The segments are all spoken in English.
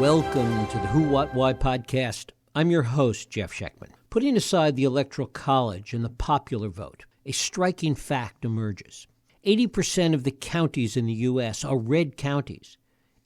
Welcome to the Who, What, Why podcast. I'm your host, Jeff Schechtman. Putting aside the Electoral College and the popular vote, a striking fact emerges. 80% of the counties in the U.S. are red counties,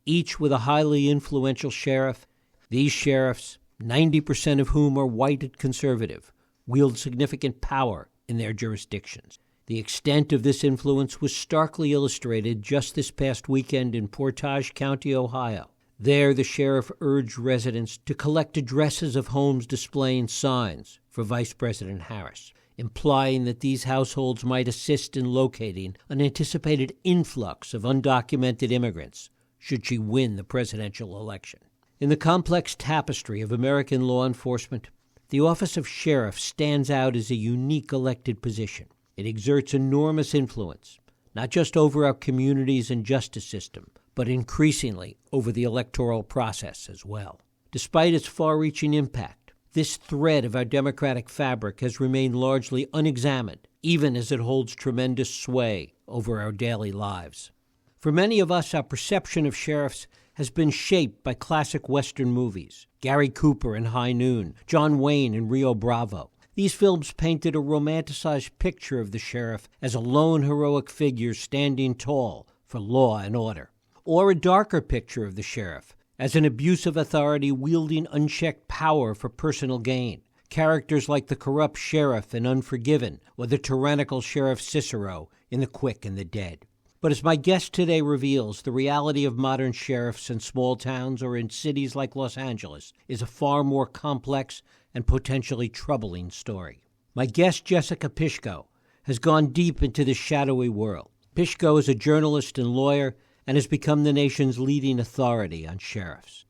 each with a highly influential sheriff. These sheriffs, 90% of whom are white and conservative, wield significant power in their jurisdictions. The extent of this influence was starkly illustrated just this past weekend in Portage County, Ohio. There, the sheriff urged residents to collect addresses of homes displaying signs for Vice President Harris, implying that these households might assist in locating an anticipated influx of undocumented immigrants should she win the presidential election. In the complex tapestry of American law enforcement, the office of sheriff stands out as a unique elected position. It exerts enormous influence, not just over our communities and justice system, but increasingly over the electoral process as well. Despite its far-reaching impact, this thread of our democratic fabric has remained largely unexamined, even as it holds tremendous sway over our daily lives. For many of us, our perception of sheriffs has been shaped by classic Western movies, Gary Cooper in High Noon, John Wayne in Rio Bravo. These films painted a romanticized picture of the sheriff as a lone heroic figure standing tall for law and order, or a darker picture of the sheriff as an abuse of authority wielding unchecked power for personal gain. Characters like the corrupt sheriff in Unforgiven or the tyrannical Sheriff Cicero in The Quick and the Dead. But as my guest today reveals, the reality of modern sheriffs in small towns or in cities like Los Angeles is a far more complex and potentially troubling story. My guest, Jessica Pishko, has gone deep into this shadowy world. Pishko is a journalist and lawyer and has become the nation's leading authority on sheriffs.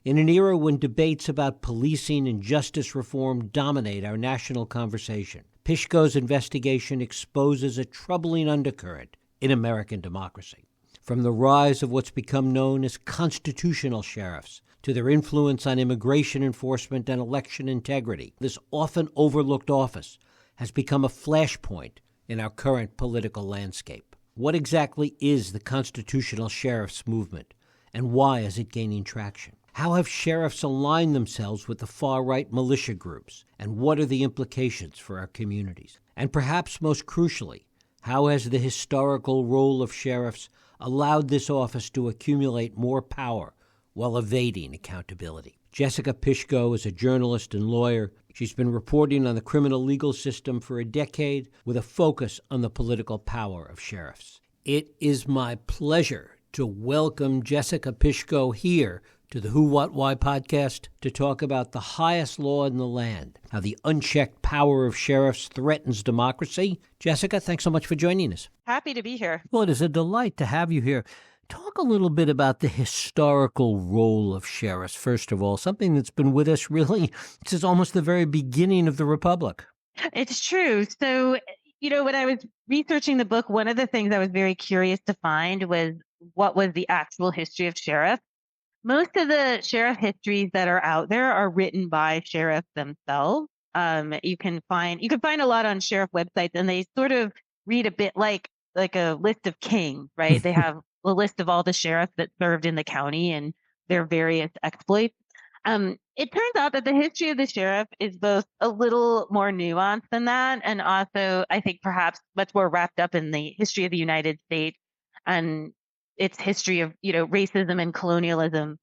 In an era when debates about policing and justice reform dominate our national conversation, Pishko's investigation exposes a troubling undercurrent in American democracy. From the rise of what's become known as constitutional sheriffs to their influence on immigration enforcement and election integrity, this often overlooked office has become a flashpoint in our current political landscape. What exactly is the constitutional sheriffs movement, and why is it gaining traction? How have sheriffs aligned themselves with the far-right militia groups, and what are the implications for our communities? And perhaps most crucially, how has the historical role of sheriffs allowed this office to accumulate more power while evading accountability? Jessica Pishko is a journalist and lawyer. She's been reporting on the criminal legal system for a decade with a focus on the political power of sheriffs. It is my pleasure to welcome Jessica Pishko here to the Who, What, Why podcast to talk about the highest law in the land, how the unchecked power of sheriffs threatens democracy. Jessica, thanks so much for joining us. Happy to be here. Well, it is a delight to have you here. Talk a little bit about the historical role of sheriffs, first of all, something that's been with us really since almost the very beginning of the Republic. It's true. So, when I was researching the book, one of the things I was very curious to find was what was the actual history of sheriffs. Most of the sheriff histories that are out there are written by sheriffs themselves. You can find a lot on sheriff websites, and they sort of read a bit like a list of kings, right? They have a list of all the sheriffs that served in the county and their various exploits. It turns out that the history of the sheriff is both a little more nuanced than that, and also, I think, perhaps much more wrapped up in the history of the United States and its history of, racism and colonialism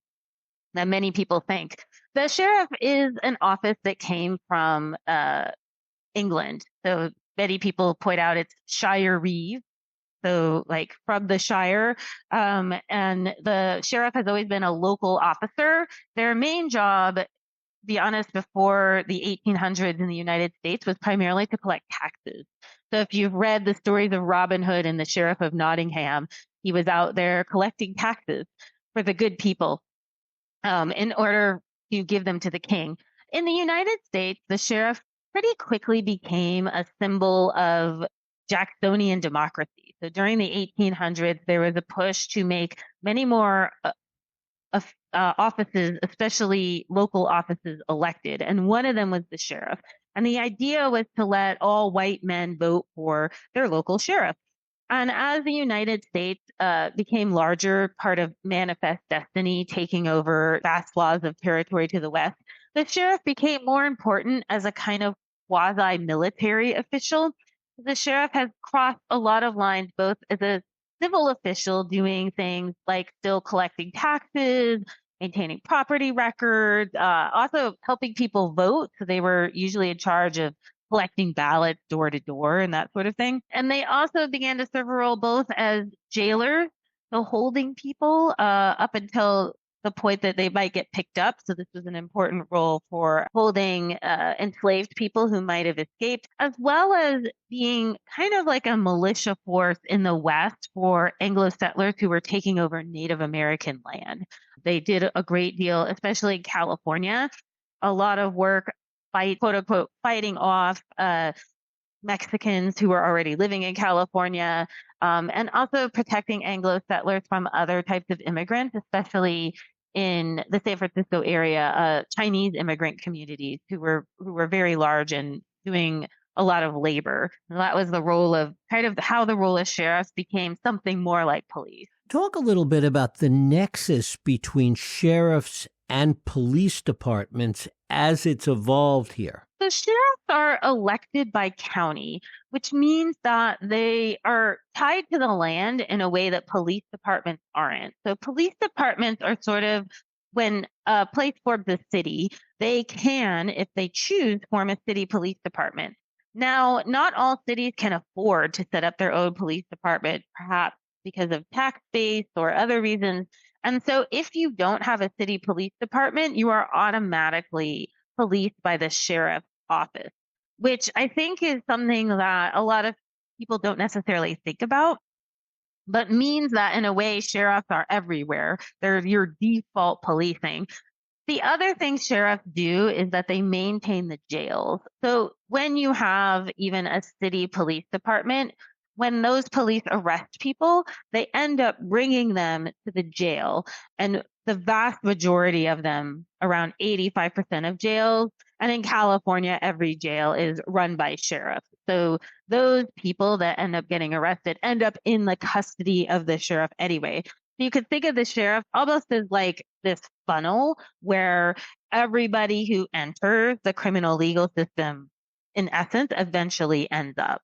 than many people think. The sheriff is an office that came from England. So many people point out it's shire reeve. So like from the shire, and the sheriff has always been a local officer. Their main job, to be honest, before the 1800s in the United States was primarily to collect taxes. So if you've read the stories of Robin Hood and the Sheriff of Nottingham, he was out there collecting taxes for the good people in order to give them to the king. In the United States, the sheriff pretty quickly became a symbol of Jacksonian democracy. So during the 1800s, there was a push to make many more offices, especially local offices, elected. And one of them was the sheriff. And the idea was to let all white men vote for their local sheriff. And as the United States became larger, part of manifest destiny, taking over vast swaths of territory to the west, the sheriff became more important as a kind of quasi military official. The sheriff has crossed a lot of lines, both as a civil official doing things like still collecting taxes, maintaining property records, also helping people vote. So they were usually in charge of collecting ballots door to door and that sort of thing. And they also began to serve a role both as jailers, so holding people up until the point that they might get picked up. So this was an important role for holding enslaved people who might have escaped, as well as being kind of like a militia force in the West for Anglo settlers who were taking over Native American land. They did a great deal, especially in California, a lot of work quote unquote, fighting off Mexicans who were already living in California, and also protecting Anglo settlers from other types of immigrants, especially in the San Francisco area, Chinese immigrant communities who were very large and doing a lot of labor. And that was the role of kind of how the role of sheriffs became something more like police. Talk a little bit about the nexus between sheriffs and police departments as it's evolved here. The sheriffs are elected by county, which means that they are tied to the land in a way that police departments aren't. So police departments are sort of, when a place forms a city, they can, if they choose, form a city police department. Now, not all cities can afford to set up their own police department, perhaps because of tax base or other reasons. And so if you don't have a city police department, you are automatically policed by the sheriff's office, which I think is something that a lot of people don't necessarily think about, but means that in a way, sheriffs are everywhere. They're your default policing. The other thing sheriffs do is that they maintain the jails. So when you have even a city police department, when those police arrest people, they end up bringing them to the jail. And the vast majority of them, around 85% of jails, and in California, every jail is run by sheriffs. So those people that end up getting arrested end up in the custody of the sheriff anyway. You could think of the sheriff almost as like this funnel where everybody who enters the criminal legal system, in essence, eventually ends up.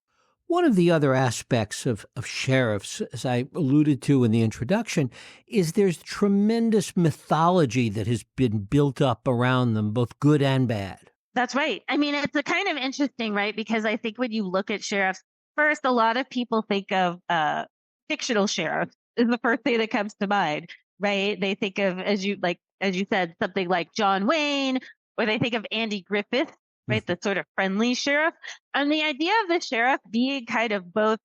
One of the other aspects of sheriffs, as I alluded to in the introduction, is there's tremendous mythology that has been built up around them, both good and bad. That's right. I mean, it's a kind of interesting, right? Because I think when you look at sheriffs, first, a lot of people think of fictional sheriffs is the first thing that comes to mind, right? They think of, as you said, something like John Wayne, or they think of Andy Griffith, right? The sort of friendly sheriff. And the idea of the sheriff being kind of both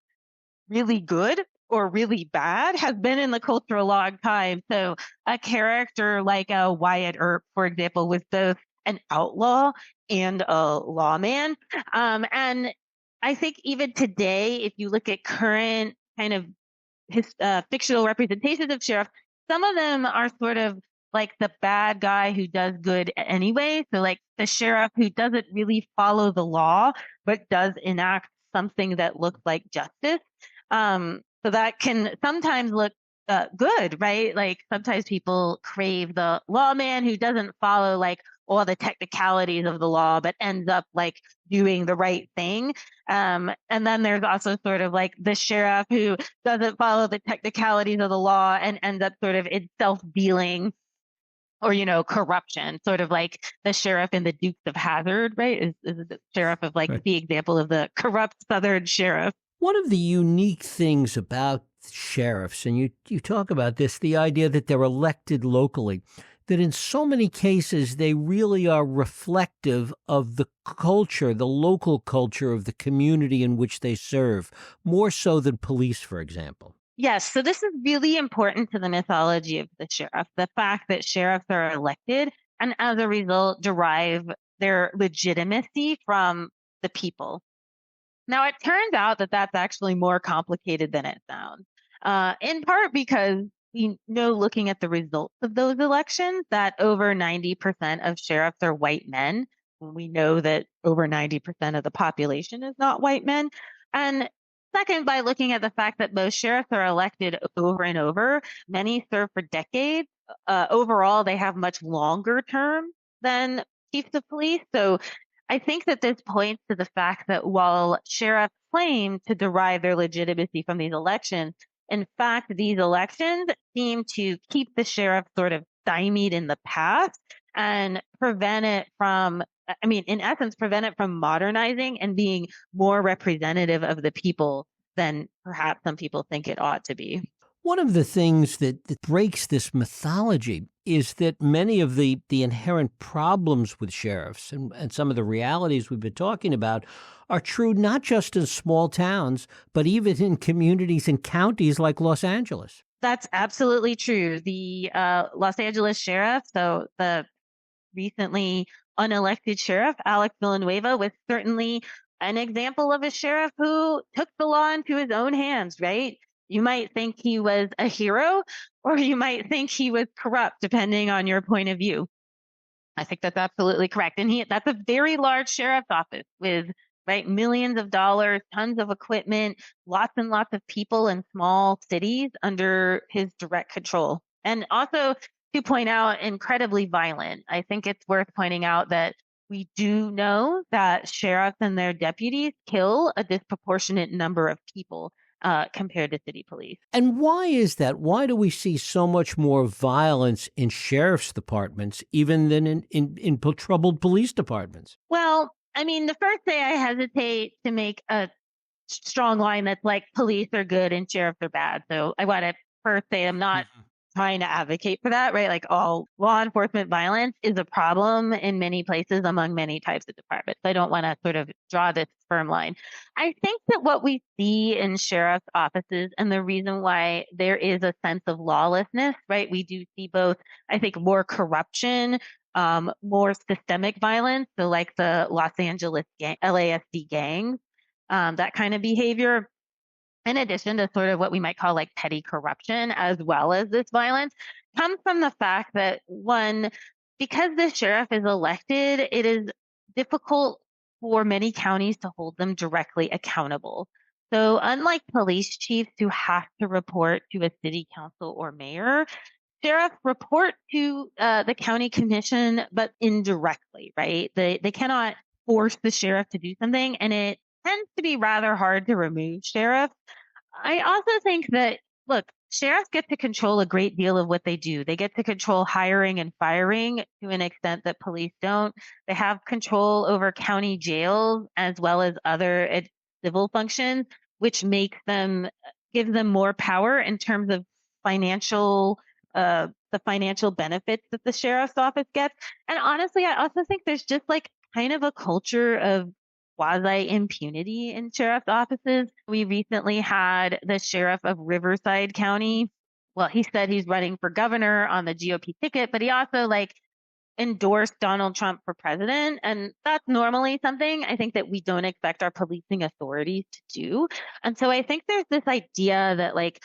really good or really bad has been in the culture a long time. So a character like Wyatt Earp, for example, was both an outlaw and a lawman. And I think even today, if you look at current kind of fictional representations of sheriff, some of them are sort of like the bad guy who does good anyway. So like the sheriff who doesn't really follow the law, but does enact something that looks like justice. So that can sometimes look good, right? Like sometimes people crave the lawman who doesn't follow like all the technicalities of the law, but ends up like doing the right thing. And then there's also sort of like the sheriff who doesn't follow the technicalities of the law and ends up sort of in self-dealing or, corruption, sort of like the sheriff in the Dukes of Hazzard, right? Is the sheriff of like the example of the corrupt Southern sheriff. One of the unique things about sheriffs, and you talk about this, the idea that they're elected locally, that in so many cases they really are reflective of the culture, the local culture of the community in which they serve, more so than police, for example. Yes, so this is really important to the mythology of the sheriff, the fact that sheriffs are elected and as a result derive their legitimacy from the people. Now, it turns out that that's actually more complicated than it sounds, in part because we know, looking at the results of those elections, that over 90% of sheriffs are white men. We know that over 90% of the population is not white men. And Second, by looking at the fact that most sheriffs are elected over and over, many serve for decades. Overall, they have much longer terms than chiefs of police. So I think that this points to the fact that while sheriffs claim to derive their legitimacy from these elections, in fact, these elections seem to keep the sheriff sort of stymied in the past and prevent it from, I mean, in essence, prevent it from modernizing and being more representative of the people than perhaps some people think it ought to be. One of the things that breaks this mythology is that many of the inherent problems with sheriffs and some of the realities we've been talking about are true not just in small towns, but even in communities and counties like Los Angeles. That's absolutely true. The Los Angeles sheriff, so the recently unelected sheriff, Alex Villanueva, was certainly an example of a sheriff who took the law into his own hands, right? You might think he was a hero, or you might think he was corrupt, depending on your point of view. I think that's absolutely correct. And that's a very large sheriff's office with right millions of dollars, tons of equipment, lots and lots of people in small cities under his direct control. And also to point out, incredibly violent. I think it's worth pointing out that we do know that sheriffs and their deputies kill a disproportionate number of people compared to city police. And why is that? Why do we see so much more violence in sheriff's departments even than in troubled police departments? Well, I mean, the first day I hesitate to make a strong line that's like police are good and sheriffs are bad. So I want to first say I'm not trying to advocate for that, right? Like all law enforcement violence is a problem in many places among many types of departments. I don't want to sort of draw this firm line. I think that what we see in sheriff's offices and the reason why there is a sense of lawlessness, right? We do see both, I think, more corruption, more systemic violence. So like the Los Angeles LASD gangs, that kind of behavior, in addition to sort of what we might call like petty corruption, as well as this violence, comes from the fact that one, because the sheriff is elected, it is difficult for many counties to hold them directly accountable. So unlike police chiefs who have to report to a city council or mayor, sheriffs report to the county commission, but indirectly, right? They cannot force the sheriff to do something, and it tends to be rather hard to remove sheriffs. I also think that, look, sheriffs get to control a great deal of what they do. They get to control hiring and firing to an extent that police don't. They have control over county jails as well as other civil functions, which makes them, gives them more power in terms of the financial benefits that the sheriff's office gets. And honestly, I also think there's just like kind of a culture of quasi impunity in sheriff's offices. We recently had the sheriff of Riverside County. Well, he said he's running for governor on the GOP ticket, but he also like endorsed Donald Trump for president. And that's normally something I think that we don't expect our policing authorities to do. And so I think there's this idea that like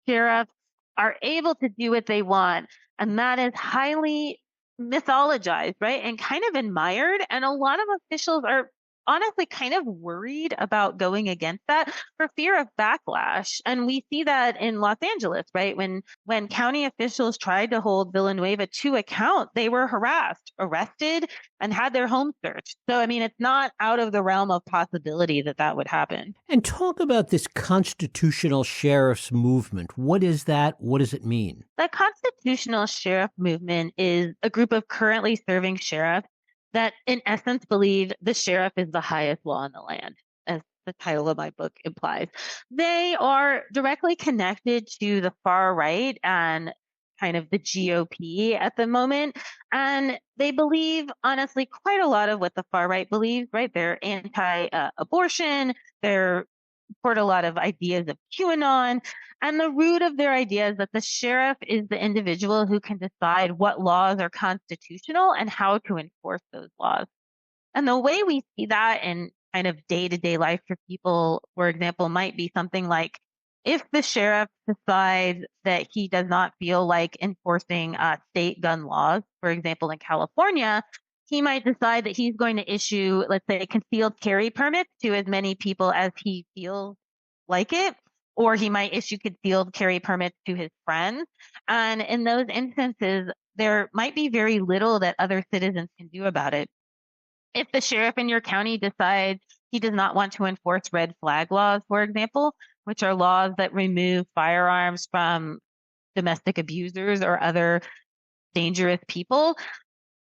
sheriffs are able to do what they want, and that is highly mythologized, right? And kind of admired. And a lot of officials are honestly kind of worried about going against that for fear of backlash. And we see that in Los Angeles, right? When county officials tried to hold Villanueva to account, they were harassed, arrested, and had their homes searched. So, I mean, it's not out of the realm of possibility that that would happen. And talk about this constitutional sheriff's movement. What is that? What does it mean? The constitutional sheriff movement is a group of currently serving sheriffs that in essence believe the sheriff is the highest law in the land, as the title of my book implies. They are directly connected to the far right and kind of the GOP at the moment. And they believe, honestly, quite a lot of what the far right believes, right? They're anti-abortion, they're support a lot of ideas of QAnon. And the root of their idea is that the sheriff is the individual who can decide what laws are constitutional and how to enforce those laws. And the way we see that in kind of day-to-day life for people, for example, might be something like if the sheriff decides that he does not feel like enforcing state gun laws, for example, in California, he might decide that he's going to issue, let's say, concealed carry permits to as many people as he feels like it, or he might issue concealed carry permits to his friends. And in those instances, there might be very little that other citizens can do about it. If the sheriff in your county decides he does not want to enforce red flag laws, for example, which are laws that remove firearms from domestic abusers or other dangerous people,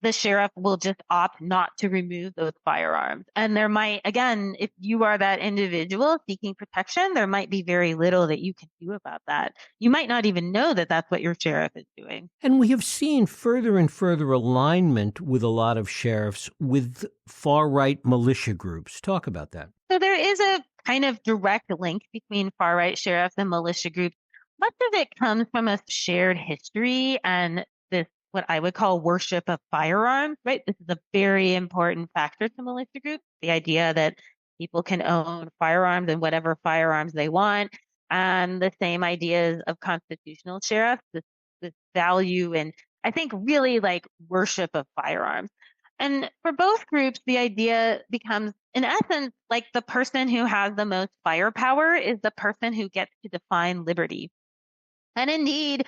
the sheriff will just opt not to remove those firearms. And there might, again, if you are that individual seeking protection, there might be very little that you can do about that. You might not even know that that's what your sheriff is doing. And we have seen further and further alignment with a lot of sheriffs with far-right militia groups. Talk about that. So there is a kind of direct link between far-right sheriffs and militia groups. Much of it comes from a shared history and this what I would call worship of firearms, right? This is a very important factor to militia groups. The idea that people can own firearms and whatever firearms they want, and the same ideas of constitutional sheriffs, this value and I think really like worship of firearms. And for both groups, the idea becomes, in essence, like the person who has the most firepower is the person who gets to define liberty. And indeed,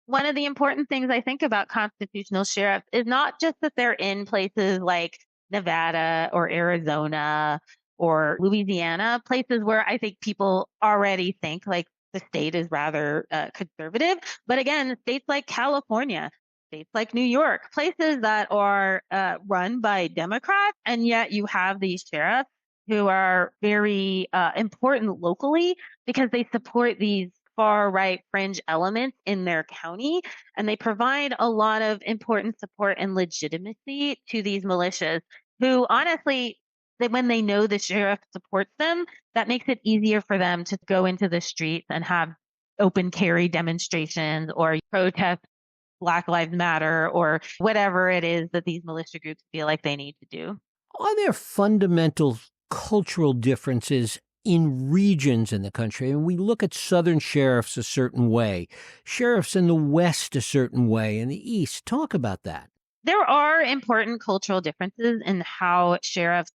one of the important things I think about constitutional sheriffs is not just that they're in places like Nevada or Arizona or Louisiana, places where I think people already think like the state is rather conservative. But again, states like California, states like New York, places that are run by Democrats, and yet you have these sheriffs who are very important locally because they support these far right fringe elements in their county, and they provide a lot of important support and legitimacy to these militias who honestly, when they know the sheriff supports them, that makes it easier for them to go into the streets and have open carry demonstrations or protest Black Lives Matter or whatever it is that these militia groups feel like they need to do. Are there fundamental cultural differences in regions in the country? And we look at Southern sheriffs a certain way, sheriffs in the West a certain way, in the East. Talk about that. There are important cultural differences in how sheriffs,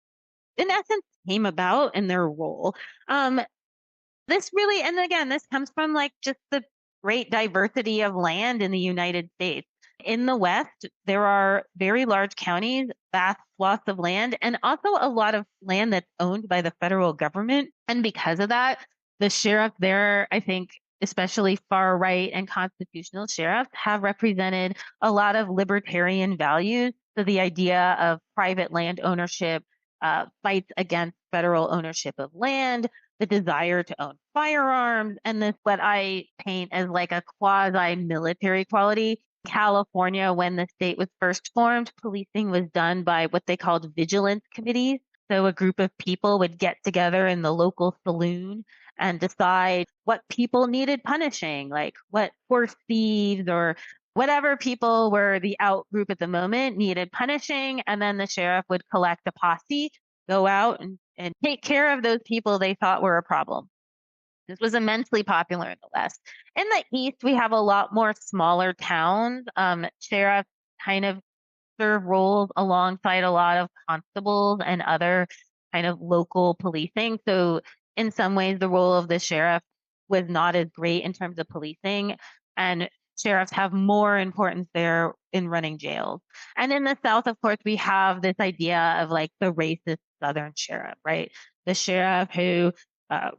in essence, came about in their role. This really, and again, this comes from like just the great diversity of land in the United States. In the West, there are very large counties, vast swaths of land, and also a lot of land that's owned by the federal government. And because of that, the sheriff there, I think, especially far right and constitutional sheriffs, have represented a lot of libertarian values. So the idea of private land ownership, fights against federal ownership of land, the desire to own firearms, and this what I paint as like a quasi-military quality. California, when the state was first formed, policing was done by what they called vigilance committees. So a group of people would get together in the local saloon and decide what people needed punishing, like what horse thieves or whatever people were the out group at the moment needed punishing. And then the sheriff would collect a posse, go out and take care of those people they thought were a problem. This was immensely popular in the West. In the East, we have a lot more smaller towns. Sheriffs kind of serve roles alongside a lot of constables and other kind of local policing. So in some ways, the role of the sheriff was not as great in terms of policing. And sheriffs have more importance there in running jails. And in the South, of course, we have this idea of like the racist Southern sheriff, right? The sheriff who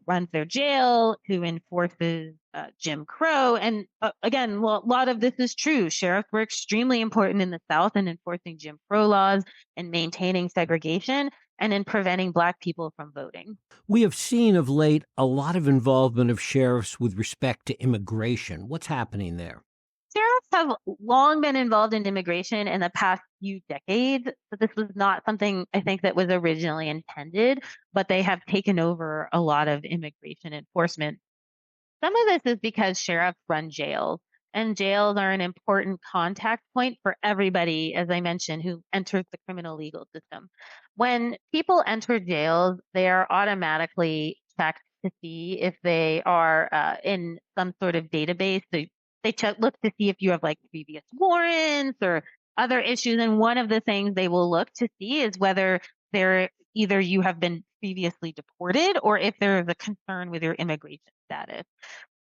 runs their jail, who enforces Jim Crow. And again, a lot of this is true. Sheriffs were extremely important in the South in enforcing Jim Crow laws and maintaining segregation and in preventing Black people from voting. We have seen of late a lot of involvement of sheriffs with respect to immigration. What's happening there? Sheriffs have long been involved in immigration in the past few decades. So this was not something I think that was originally intended, but they have taken over a lot of immigration enforcement. Some of this is because sheriffs run jails, and jails are an important contact point for everybody, as I mentioned, who enters the criminal legal system. When people enter jails, they are automatically checked to see if they are in some sort of database. They look to see if you have like previous warrants or other issues. And one of the things they will look to see is whether either you have been previously deported or if there's a concern with your immigration status.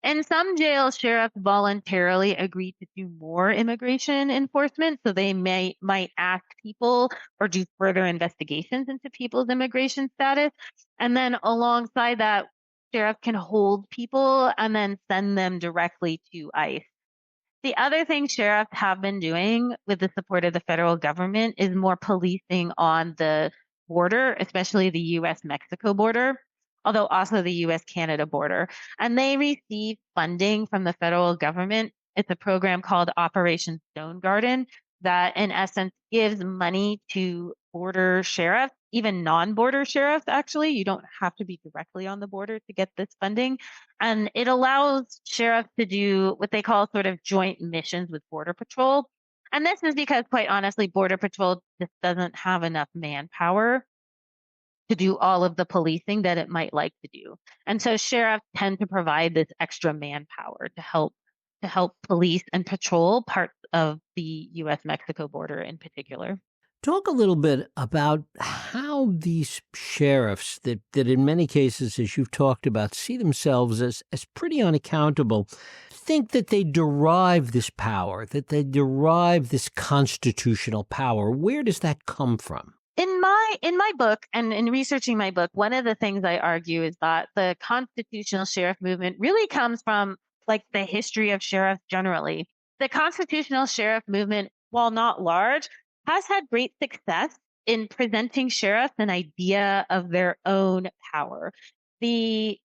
In some jails, sheriffs voluntarily agree to do more immigration enforcement, so they might ask people or do further investigations into people's immigration status. And then alongside that, sheriffs can hold people and then send them directly to ICE. The other thing sheriffs have been doing with the support of the federal government is more policing on the border, especially the US Mexico border, although also the US Canada border. And they receive funding from the federal government. It's a program called Operation Stone Garden that, in essence, gives money to border sheriffs, even non border sheriffs, actually. You don't have to be directly on the border to get this funding. And it allows sheriffs to do what they call sort of joint missions with Border Patrol. And this is because, quite honestly, Border Patrol just doesn't have enough manpower to do all of the policing that it might like to do. And so sheriffs tend to provide this extra manpower to help police and patrol parts of the US Mexico border in particular. Talk a little bit about how these sheriffs that in many cases, as you've talked about, see themselves as pretty unaccountable, think that they derive this power, that they derive this constitutional power. Where does that come from? In my book and in researching my book, one of the things I argue is that the constitutional sheriff movement really comes from like the history of sheriffs generally. The constitutional sheriff movement, while not large, has had great success in presenting sheriffs an idea of their own power. The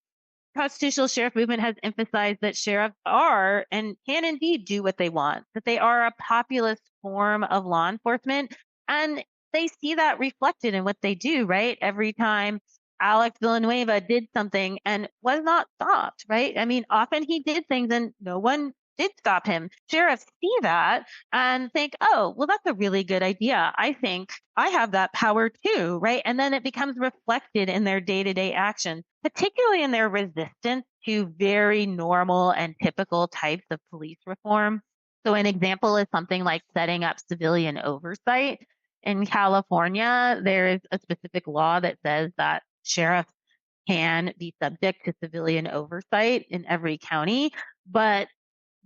constitutional sheriff movement has emphasized that sheriffs are and can indeed do what they want, that they are a populist form of law enforcement. And they see that reflected in what they do, right? Every time Alex Villanueva did something and was not stopped, right? I mean, often he did things and no one did stop him. Sheriffs see that and think, oh, well, that's a really good idea. I think I have that power too, right? And then it becomes reflected in their day to day actions, particularly in their resistance to very normal and typical types of police reform. So, an example is something like setting up civilian oversight. In California, there is a specific law that says that sheriffs can be subject to civilian oversight in every county, but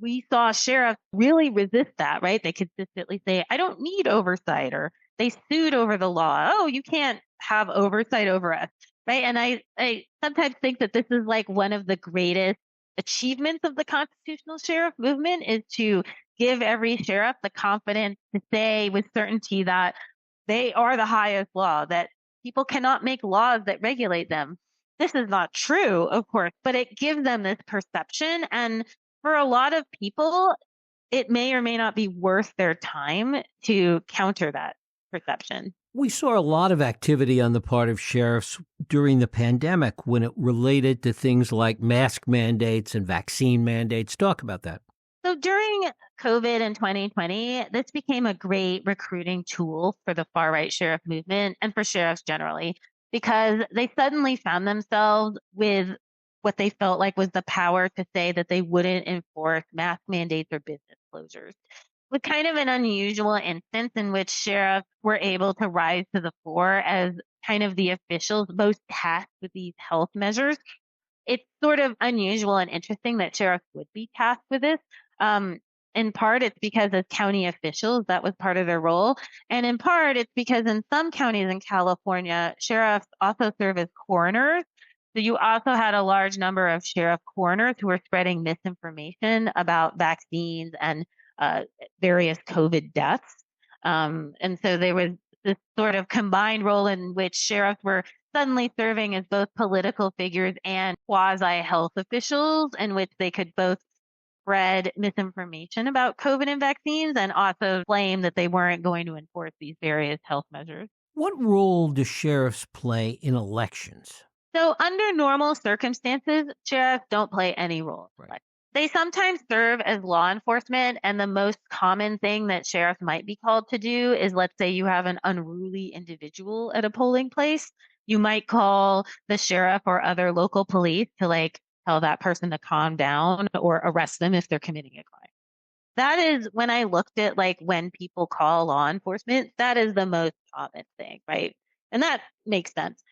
we saw sheriffs really resist that, right? They consistently say, I don't need oversight, or they sued over the law. Oh, you can't have oversight over us, right? And I sometimes think that this is like one of the greatest achievements of the constitutional sheriff movement is to give every sheriff the confidence to say with certainty that they are the highest law, that people cannot make laws that regulate them. This is not true, of course, but it gives them this perception. And for a lot of people, it may or may not be worth their time to counter that perception. We saw a lot of activity on the part of sheriffs during the pandemic when it related to things like mask mandates and vaccine mandates. Talk about that. So during COVID in 2020, this became a great recruiting tool for the far right sheriff movement and for sheriffs generally, because they suddenly found themselves with what they felt like was the power to say that they wouldn't enforce mask mandates or business closures. With kind of an unusual instance in which sheriffs were able to rise to the fore as kind of the officials most tasked with these health measures. It's sort of unusual and interesting that sheriffs would be tasked with this. Um, in part, it's because as county officials, that was part of their role. And in part, it's because in some counties in California, sheriffs also serve as coroners. So you also had a large number of sheriff coroners who were spreading misinformation about vaccines and various COVID deaths. And so there was this sort of combined role in which sheriffs were suddenly serving as both political figures and quasi health officials, in which they could both spread misinformation about COVID and vaccines and also claim that they weren't going to enforce these various health measures. What role do sheriffs play in elections? So, under normal circumstances, sheriffs don't play any role. Right. They sometimes serve as law enforcement, and the most common thing that sheriffs might be called to do is, let's say you have an unruly individual at a polling place. You might call the sheriff or other local police to like tell that person to calm down or arrest them if they're committing a crime. That is when I looked at like when people call law enforcement, that is the most common thing, right? And that makes sense.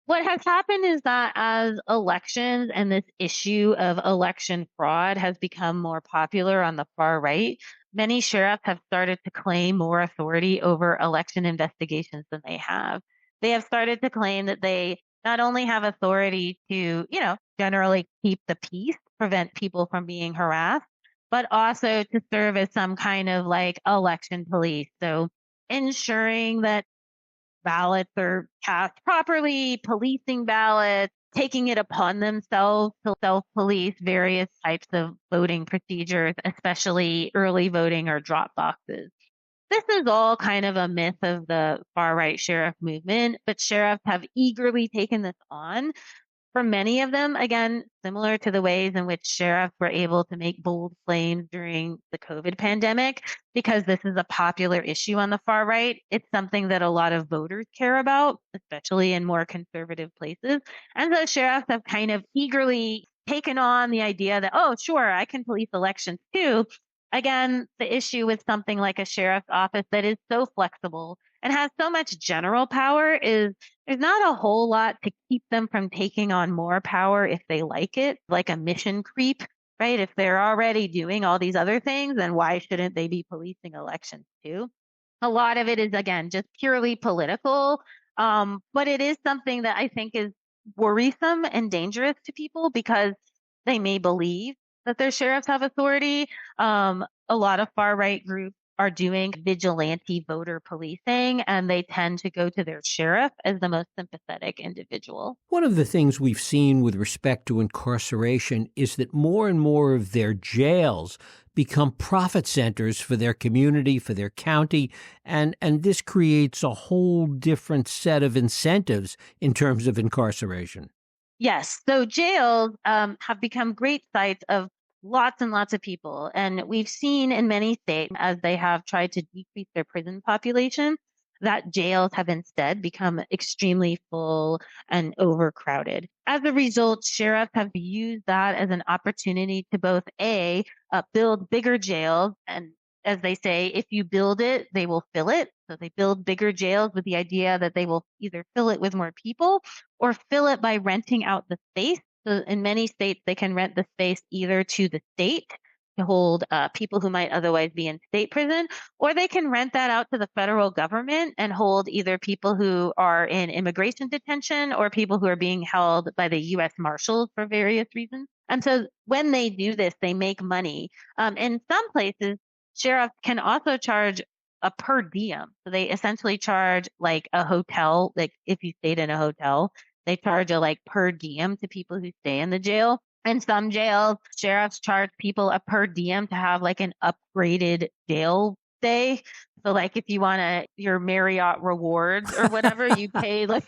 What has happened is that as elections and this issue of election fraud has become more popular on the far right, many sheriffs have started to claim more authority over election investigations than they have. They have started to claim that they not only have authority to, generally keep the peace, prevent people from being harassed, but also to serve as some kind of like election police. So ensuring that ballots are cast properly, policing ballots, taking it upon themselves to self police various types of voting procedures, especially early voting or drop boxes. This is all kind of a myth of the far right sheriff movement, but sheriffs have eagerly taken this on. For many of them, again, similar to the ways in which sheriffs were able to make bold claims during the COVID pandemic, because this is a popular issue on the far right. It's something that a lot of voters care about, especially in more conservative places. And so sheriffs have kind of eagerly taken on the idea that, oh, sure, I can police elections too. Again, the issue with something like a sheriff's office that is so flexible and has so much general power is there's not a whole lot to keep them from taking on more power if they like it, like a mission creep, right? If they're already doing all these other things, then why shouldn't they be policing elections too? A lot of it is, again, just purely political. But it is something that I think is worrisome and dangerous to people because they may believe that their sheriffs have authority. A lot of far right groups are doing vigilante voter policing, and they tend to go to their sheriff as the most sympathetic individual. One of the things we've seen with respect to incarceration is that more and more of their jails become profit centers for their community, for their county, and this creates a whole different set of incentives in terms of incarceration. Yes. So jails have become great sites of lots and lots of people. And we've seen in many states, as they have tried to decrease their prison population, that jails have instead become extremely full and overcrowded. As a result, sheriffs have used that as an opportunity to both build bigger jails, and as they say, if you build it, they will fill it. So they build bigger jails with the idea that they will either fill it with more people or fill it by renting out the space. So in many states, they can rent the space either to the state to hold people who might otherwise be in state prison, or they can rent that out to the federal government and hold either people who are in immigration detention or people who are being held by the U.S. Marshals for various reasons. And so when they do this, they make money. In some places, sheriffs can also charge a per diem. So they essentially charge like a hotel, like if you stayed in a hotel, they charge a like per diem to people who stay in the jail. In some jails, sheriffs charge people a per diem to have like an upgraded jail stay. So like if you want your Marriott rewards or whatever, you pay like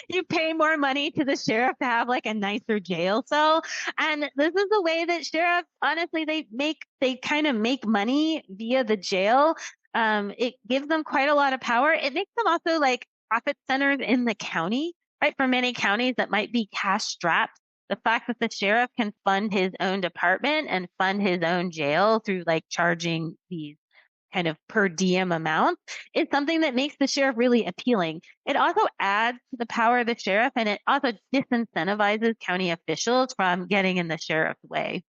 you pay more money to the sheriff to have like a nicer jail cell. And this is the way that sheriffs, honestly, they kind of make money via the jail. It gives them quite a lot of power. It makes them also like profit centers in the county, right? For many counties that might be cash strapped, the fact that the sheriff can fund his own department and fund his own jail through like charging these kind of per diem amounts is something that makes the sheriff really appealing. It also adds to the power of the sheriff, and it also disincentivizes county officials from getting in the sheriff's way.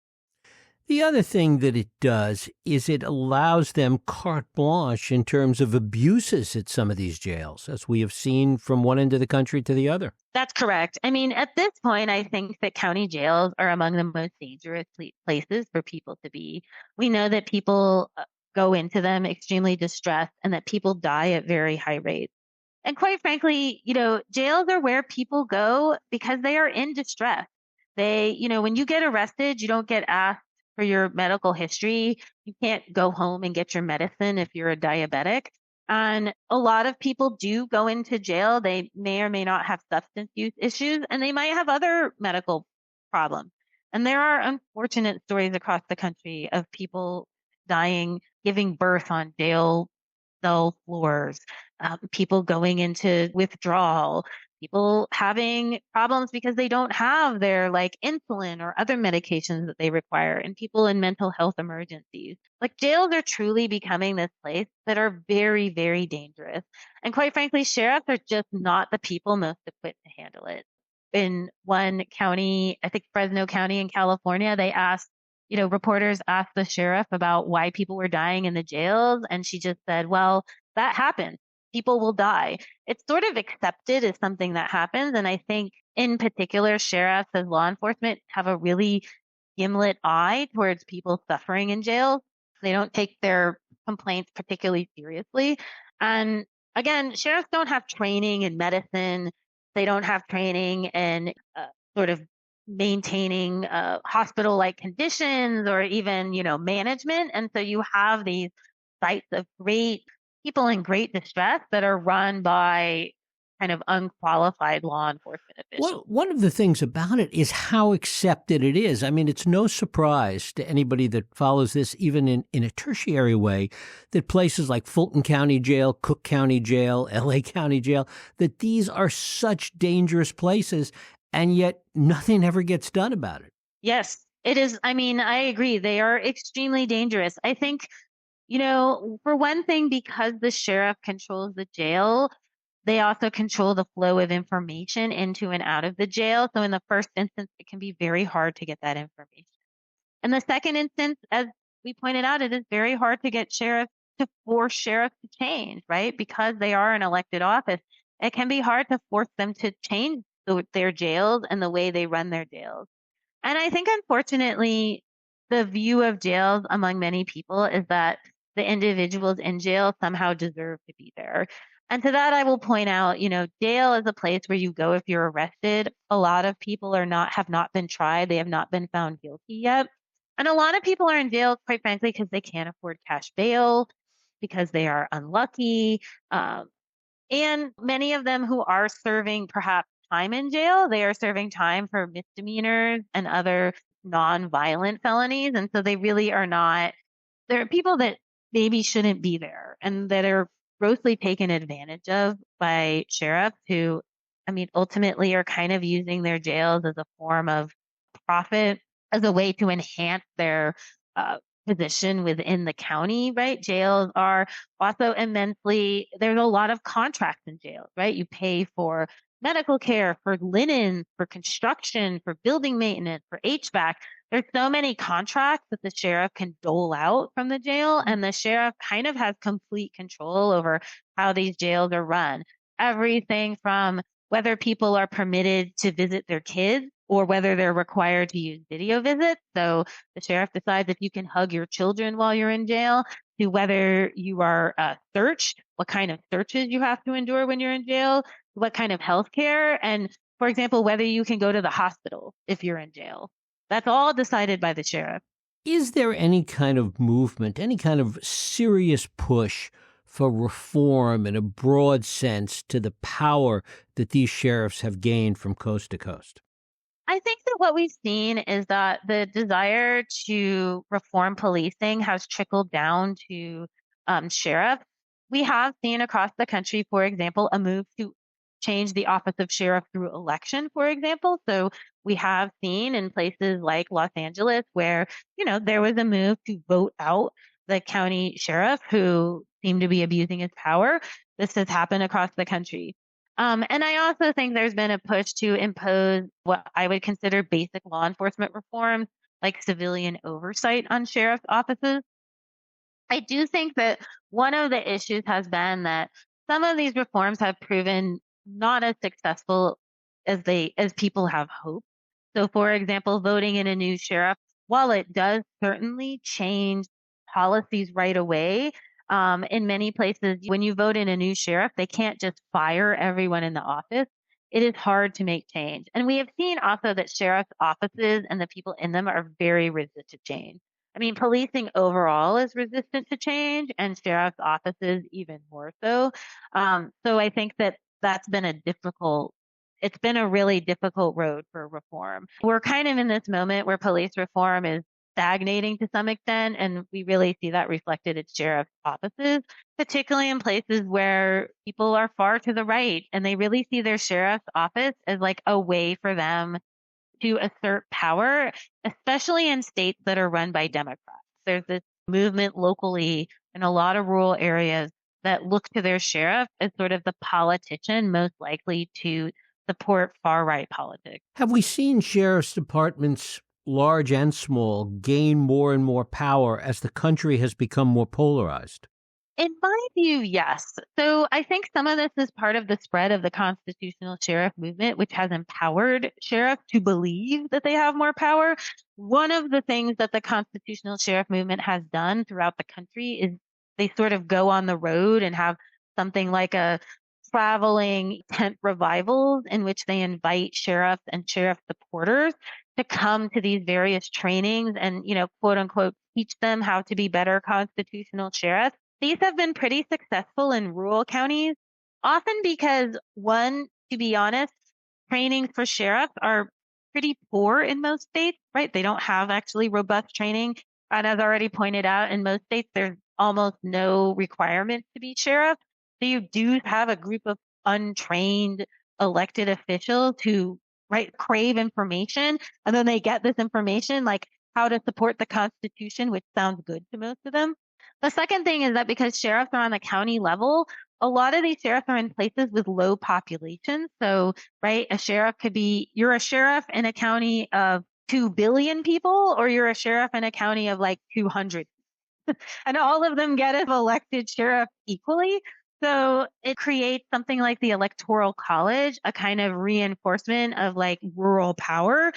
The other thing that it does is it allows them carte blanche in terms of abuses at some of these jails, as we have seen from one end of the country to the other. That's correct. I mean, at this point, I think that county jails are among the most dangerous places for people to be. We know that people go into them extremely distressed and that people die at very high rates. And quite frankly, jails are where people go because they are in distress. When you get arrested, you don't get asked for your medical history. You can't go home and get your medicine if you're a diabetic. And a lot of people do go into jail. They may or may not have substance use issues, and they might have other medical problems. And there are unfortunate stories across the country of people dying, giving birth on jail cell floors, people going into withdrawal. people having problems because they don't have their like insulin or other medications that they require, and people in mental health emergencies. Like jails are truly becoming this place that are very, very dangerous. And quite frankly, sheriffs are just not the people most equipped to handle it. In one county, I think Fresno County in California, they asked, reporters asked the sheriff about why people were dying in the jails. And she just said, well, that happens. People will die. It's sort of accepted as something that happens. And I think in particular, sheriffs as law enforcement have a really gimlet eye towards people suffering in jail. They don't take their complaints particularly seriously. And again, sheriffs don't have training in medicine. They don't have training in sort of maintaining hospital-like conditions or even, management. And so you have these sites of great people in great distress that are run by kind of unqualified law enforcement officials. Well, one of the things about it is how accepted it is. I mean, it's no surprise to anybody that follows this, even in a tertiary way, that places like Fulton County Jail, Cook County Jail, LA County Jail, that these are such dangerous places, and yet nothing ever gets done about it. Yes, it is. I mean, I agree. They are extremely dangerous. I think, for one thing, because the sheriff controls the jail, they also control the flow of information into and out of the jail. So in the first instance, it can be very hard to get that information. In the second instance, as we pointed out, it is very hard to get sheriffs to force sheriffs to change, right? Because they are an elected office. It can be hard to force them to change their jails and the way they run their jails. And I think, unfortunately, the view of jails among many people is that the individuals in jail somehow deserve to be there. And to that, I will point out, jail is a place where you go if you're arrested. A lot of people have not been tried. They have not been found guilty yet. And a lot of people are in jail, quite frankly, because they can't afford cash bail, because they are unlucky. And many of them who are serving perhaps time in jail, they are serving time for misdemeanors and other non-violent felonies. And so they really are not, there are people that maybe shouldn't be there and that are grossly taken advantage of by sheriffs who, I mean, ultimately are kind of using their jails as a form of profit, as a way to enhance their uh, position within the county, right? Jails are also immensely, there's a lot of contracts in jails, right? You pay for medical care, for linen, for construction, for building maintenance, for HVAC. There's so many contracts that the sheriff can dole out from the jail, and the sheriff kind of has complete control over how these jails are run. Everything from whether people are permitted to visit their kids or whether they're required to use video visits. So the sheriff decides if you can hug your children while you're in jail, to whether you are searched, what kind of searches you have to endure when you're in jail, what kind of health care, and for example, whether you can go to the hospital if you're in jail. That's all decided by the sheriff. Is there any kind of movement, any kind of serious push for reform in a broad sense to the power that these sheriffs have gained from coast to coast? I think that what we've seen is that the desire to reform policing has trickled down to sheriffs. We have seen across the country, for example, a move to change the office of sheriff through election, for example. So we have seen in places like Los Angeles where, there was a move to vote out the county sheriff who seemed to be abusing his power. This has happened across the country. And I also think there's been a push to impose what I would consider basic law enforcement reforms, like civilian oversight on sheriff's offices. I do think that one of the issues has been that some of these reforms have proven not as successful as people have hoped. So, for example, voting in a new sheriff, while it does certainly change policies right away, in many places, when you vote in a new sheriff, they can't just fire everyone in the office. It is hard to make change. And we have seen also that sheriff's offices and the people in them are very resistant to change. I mean, policing overall is resistant to change, and sheriff's offices even more so. So I think that that's been it's been a really difficult road for reform. We're kind of in this moment where police reform is stagnating to some extent. And we really see that reflected in sheriff's offices, particularly in places where people are far to the right and they really see their sheriff's office as like a way for them to assert power, especially in states that are run by Democrats. There's this movement locally in a lot of rural areas that look to their sheriff as sort of the politician most likely to support far right politics. Have we seen sheriff's departments, large and small, gain more and more power as the country has become more polarized? In my view, yes. So I think some of this is part of the spread of the constitutional sheriff movement, which has empowered sheriffs to believe that they have more power. One of the things that the constitutional sheriff movement has done throughout the country is they sort of go on the road and have something like a traveling tent revivals in which they invite sheriffs and sheriff supporters to come to these various trainings and, quote unquote, teach them how to be better constitutional sheriffs. These have been pretty successful in rural counties, often because, one, to be honest, trainings for sheriffs are pretty poor in most states, right? They don't have actually robust training. And as already pointed out, in most states, there's almost no requirement to be sheriff. So you do have a group of untrained elected officials who, right, crave information. And then they get this information, like how to support the Constitution, which sounds good to most of them. The second thing is that because sheriffs are on the county level, a lot of these sheriffs are in places with low populations. So, right, a sheriff could be, you're a sheriff in a county of 2 billion people, or you're a sheriff in a county of like 200. And all of them get an elected sheriff equally. So it creates something like the Electoral College, a kind of reinforcement of like rural power.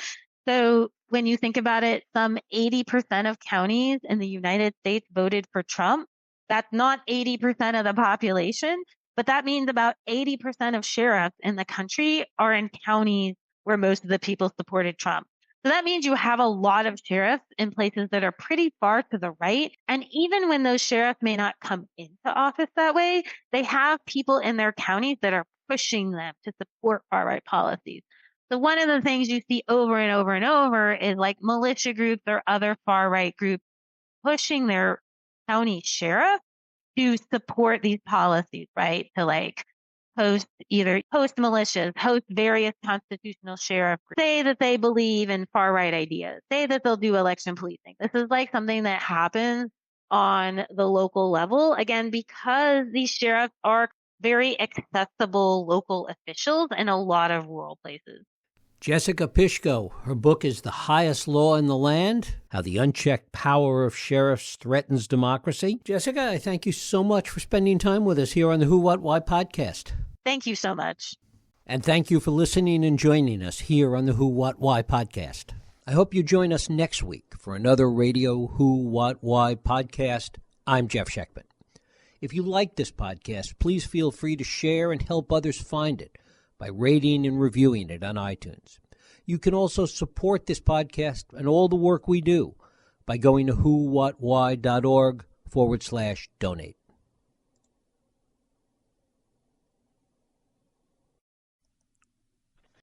So when you think about it, some 80% of counties in the United States voted for Trump. That's not 80% of the population, but that means about 80% of sheriffs in the country are in counties where most of the people supported Trump. So that means you have a lot of sheriffs in places that are pretty far to the right. And even when those sheriffs may not come into office that way, they have people in their counties that are pushing them to support far right policies. So one of the things you see over and over and over is like militia groups or other far right groups pushing their county sheriff to support these policies, right? To like host militias, host various constitutional sheriffs, say that they believe in far right ideas, say that they'll do election policing. This is like something that happens on the local level, again, because these sheriffs are very accessible local officials in a lot of rural places. Jessica Pishko, her book is The Highest Law in the Land, How the Unchecked Power of Sheriffs Threatens Democracy. Jessica, I thank you so much for spending time with us here on the Who, What, Why podcast. Thank you so much. And thank you for listening and joining us here on the Who, What, Why podcast. I hope you join us next week for another radio Who, What, Why podcast. I'm Jeff Sheckman. If you like this podcast, please feel free to share and help others find it by rating and reviewing it on iTunes. You can also support this podcast and all the work we do by going to whowhatwhy.org/donate.